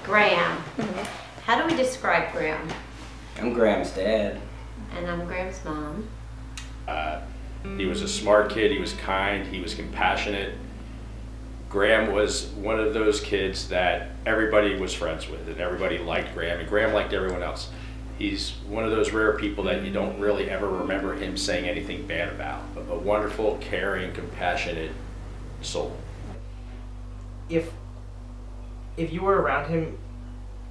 Graeme. How do we describe Graeme? I'm Graeme's dad. And I'm Graeme's mom. He was a smart kid, he was kind, he was compassionate. Graeme was one of those kids that everybody was friends with, and everybody liked Graeme, and Graeme liked everyone else. He's one of those rare people that you don't really ever remember him saying anything bad about. A wonderful, caring, compassionate soul. If you were around him,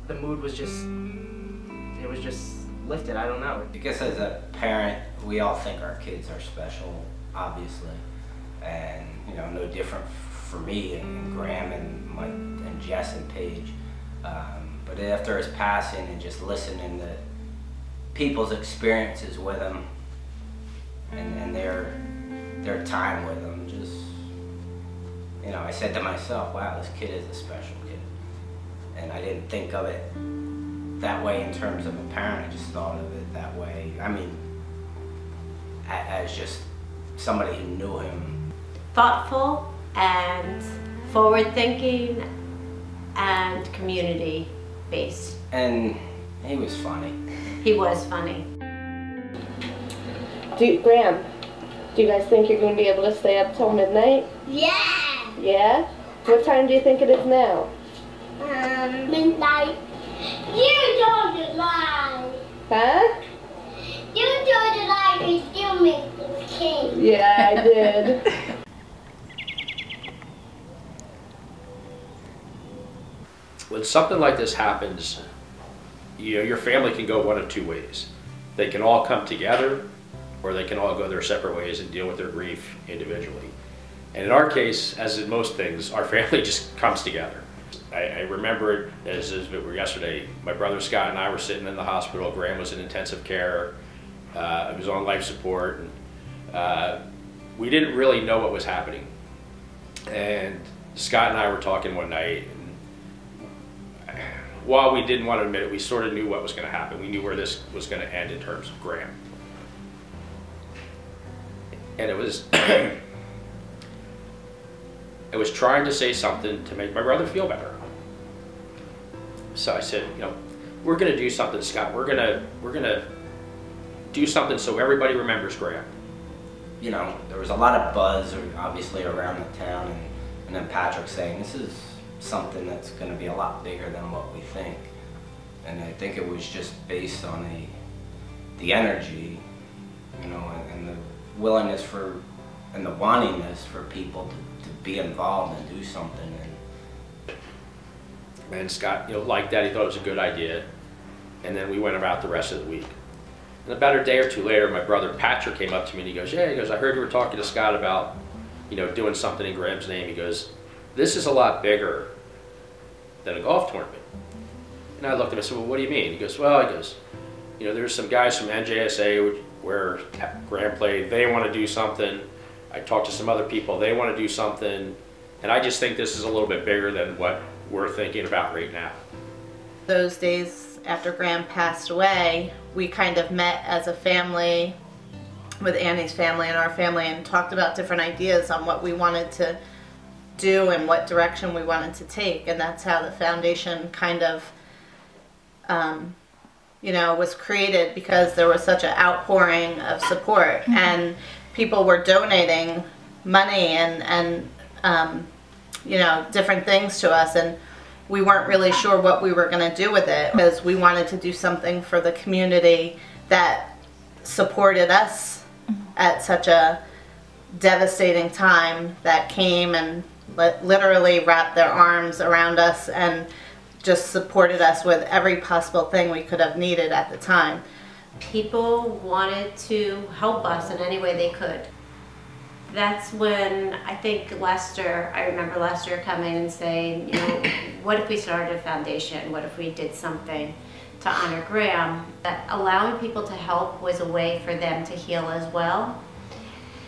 the mood was just, it was just lifted. I don't know. I guess as a parent, we all think our kids are special, obviously, and you know, no different for me and Graeme and Mike and Jess and Paige. But after his passing and just listening to people's experiences with him and their time with him, just, you know, I said to myself, wow, this kid is a special kid. And I didn't think of it that way in terms of a parent, I just thought of it that way. I mean, as just somebody who knew him. Thoughtful and forward-thinking and community-based. And he was funny. He was funny. Graeme, do you guys think you're going to be able to stay up till midnight? Yeah! Yeah? What time do you think it is now? Midnight. You told the lie. Huh? You told the lie, we still make the cake. Yeah, I did. When something like this happens, you know, your family can go one of two ways. They can all come together, or they can all go their separate ways and deal with their grief individually. And in our case, as in most things, our family just comes together. I remember it as if it were yesterday. My brother Scott and I were sitting in the hospital. Graeme was in intensive care. He was on life support. And, we didn't really know what was happening. And Scott and I were talking one night. And while we didn't want to admit it, we sort of knew what was going to happen. We knew where this was going to end in terms of Graeme. And it was I was trying to say something to make my brother feel better. So I said, you know, we're going to do something, Scott. We're gonna do something so everybody remembers Graeme. You know, there was a lot of buzz, obviously, around the town, and then Patrick saying, this is something that's going to be a lot bigger than what we think. And I think it was just based on the energy, you know, and the willingness for, and the wantingness for people to be involved and do something. And Scott, you know, liked that. He thought it was a good idea. And then we went about the rest of the week. And about a day or two later, my brother Patrick came up to me and he goes, yeah, he goes, I heard you were talking to Scott about, you know, doing something in Graeme's name. He goes, this is a lot bigger than a golf tournament. And I looked at him and said, well, what do you mean? He goes, well, he goes, you know, there's some guys from NJSA where Graeme played. They want to do something. I talked to some other people. They want to do something. And I just think this is a little bit bigger than what we're thinking about right now. Those days after Graeme passed away, we kind of met as a family with Annie's family and our family and talked about different ideas on what we wanted to do and what direction we wanted to take. And that's how the foundation kind of, you know, was created, because there was such an outpouring of support and people were donating money and you know, different things to us, and we weren't really sure what we were going to do with it, because we wanted to do something for the community that supported us at such a devastating time, that came and literally wrapped their arms around us and just supported us with every possible thing we could have needed at the time. People wanted to help us in any way they could. That's when I think I remember Lester coming and saying, you know, what if we started a foundation? What if we did something to honor Graeme? That allowing people to help was a way for them to heal as well.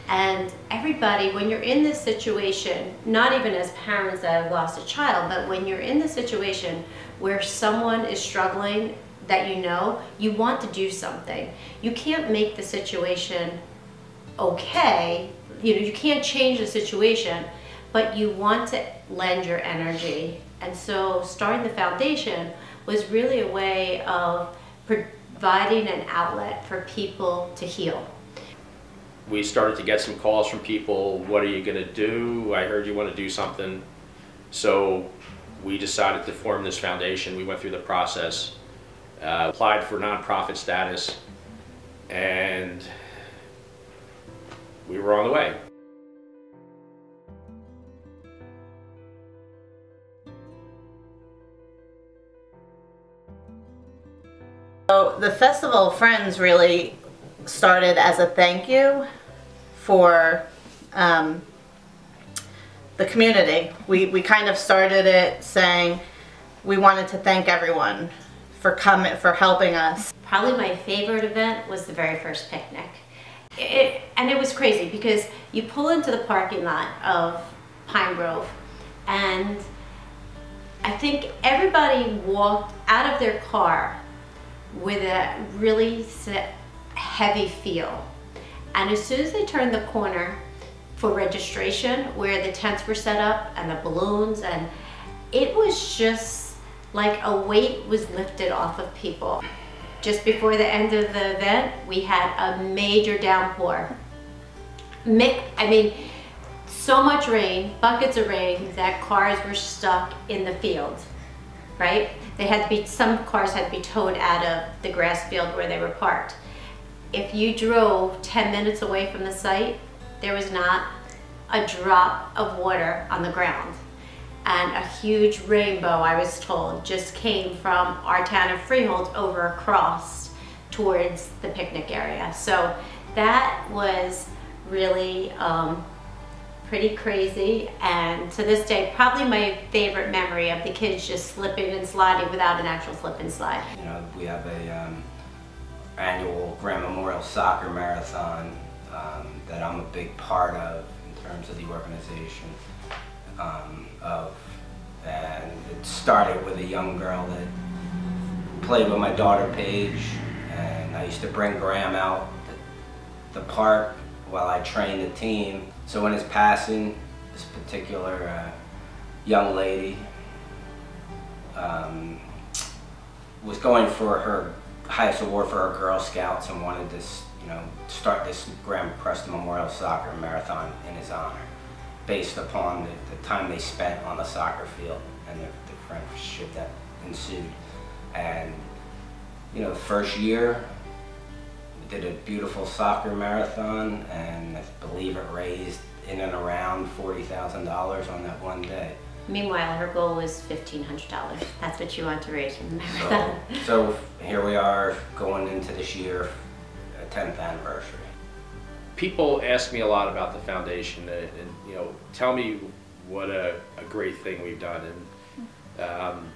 And everybody, when you're in this situation, not even as parents that have lost a child, but when you're in the situation where someone is struggling that you know, you want to do something. You can't make the situation okay. You know, you can't change the situation, but you want to lend your energy And so starting the foundation was really a way of providing an outlet for people to heal. We started to get some calls from people, what are you going to do? I heard you want to do something. So we decided to form this foundation. We went through the process, applied for nonprofit status, and we were on the way. So the Festival of Friends really started as a thank you for the community. We kind of started it saying we wanted to thank everyone for coming, for helping us. Probably my favorite event was the very first picnic. And it was crazy because you pull into the parking lot of Pine Grove, and I think everybody walked out of their car with a really heavy feel. And as soon as they turned the corner for registration, where the tents were set up and the balloons, and it was just like a weight was lifted off of people. Just before the end of the event, we had a major downpour. I mean, so much rain, buckets of rain, that cars were stuck in the field, right? They had to be, some cars had to be towed out of the grass field where they were parked. If you drove 10 minutes away from the site, there was not a drop of water on the ground. And a huge rainbow, I was told, just came from our town of Freehold over across towards the picnic area. So that was really pretty crazy, and to this day, probably my favorite memory of the kids just slipping and sliding without an actual slip and slide. You know, we have a annual Graeme Memorial Soccer Marathon that I'm a big part of in terms of the organization and it started with a young girl that played with my daughter Paige, and I used to bring Graeme out the park while I trained the team. So in his passing, this particular young lady was going for her highest award for her Girl Scouts and wanted this, you know, start this Graeme Preston Memorial Soccer Marathon in his honor, based upon the time they spent on the soccer field and the friendship that ensued. And you know, the first year we did a beautiful soccer marathon, and I believe it raised in and around $40,000 on that one day. Meanwhile, her goal was $1,500. That's what you want to raise from the marathon. So here we are going into this year, 10th anniversary. People ask me a lot about the foundation, and you know, tell me what a great thing we've done. And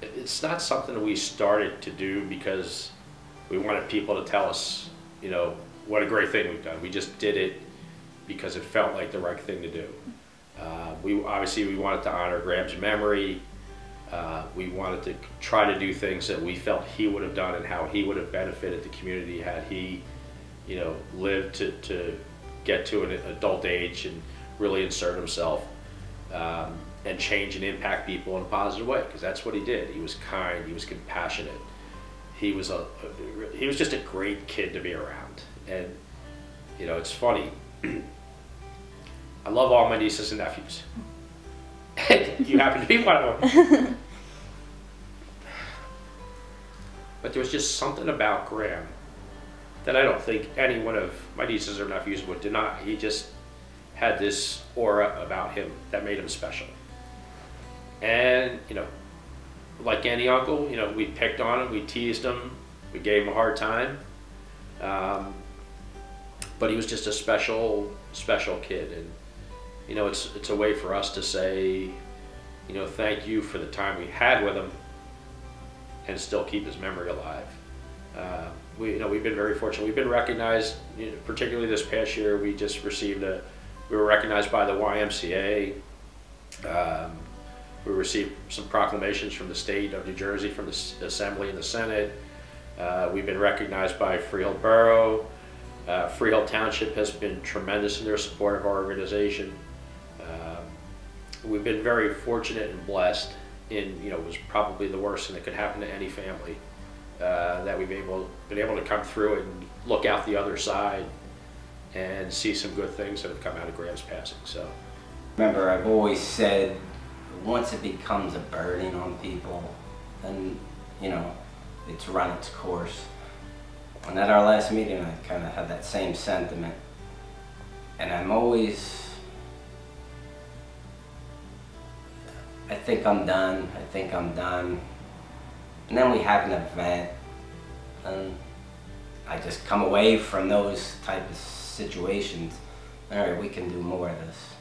it's not something that we started to do because we wanted people to tell us, you know, what a great thing we've done. We just did it because it felt like the right thing to do. We wanted to honor Graeme's memory. We wanted to try to do things that we felt he would have done and how he would have benefited the community had he, you know, lived to get to an adult age and really insert himself and change and impact people in a positive way, because that's what he did. He was kind, he was compassionate, he was just a great kid to be around. And you know, it's funny, I love all my nieces and nephews, and you happen to be one of them. But there was just something about Graeme that I don't think any one of my nieces or nephews would deny. He just had this aura about him that made him special. And, you know, like any uncle, you know, we picked on him, we teased him, we gave him a hard time. But he was just a special, special kid. And, you know, it's a way for us to say, you know, thank you for the time we had with him and still keep his memory alive. We've been very fortunate. We've been recognized, you know, particularly this past year. We just received we were recognized by the YMCA. We received some proclamations from the state of New Jersey, from the Assembly and the Senate. We've been recognized by Freehold Borough. Freehold Township has been tremendous in their support of our organization. we've been very fortunate and blessed in, you know, it was probably the worst thing that could happen to any family, that we've been able to come through and look out the other side and see some good things that have come out of Graeme's passing. So, remember, I've always said, once it becomes a burden on people, then, you know, it's run its course. And at our last meeting, I kind of had that same sentiment. And I'm always, I think I'm done, I think I'm done. And then we have an event, and I just come away from those type of situations. All right, we can do more of this.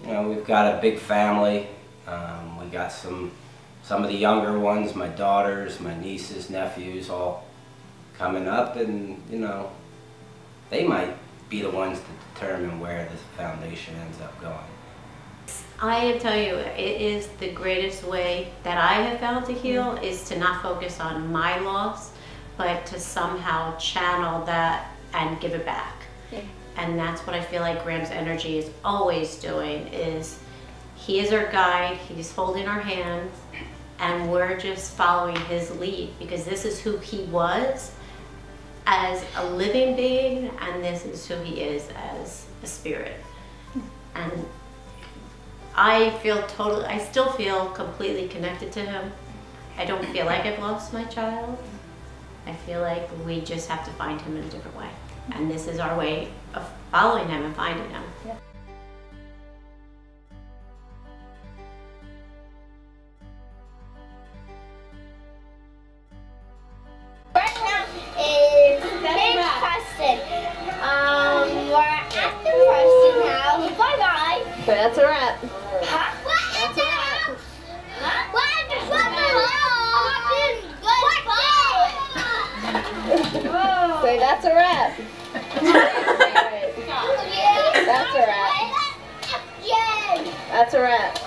You know, we've got a big family. We got some of the younger ones, my daughters, my nieces, nephews, all coming up, and, you know, they might be the ones to determine where the foundation ends up going. I tell you, it is the greatest way that I have found to heal, is to not focus on my loss, but to somehow channel that and give it back. And that's what I feel like Graeme's energy is always doing, is he is our guide, he's holding our hands, and we're just following his lead, because this is who he was as a living being, and this is who he is as a spirit. And I still feel completely connected to him. I don't feel like I've lost my child. I feel like we just have to find him in a different way. And this is our way of following him and finding him. Yeah. Right now is Graeme Preston. We're at the Preston house. Bye-bye. So that's a wrap. Huh? That's a wrap. So that's a wrap. That's a wrap. That's a wrap.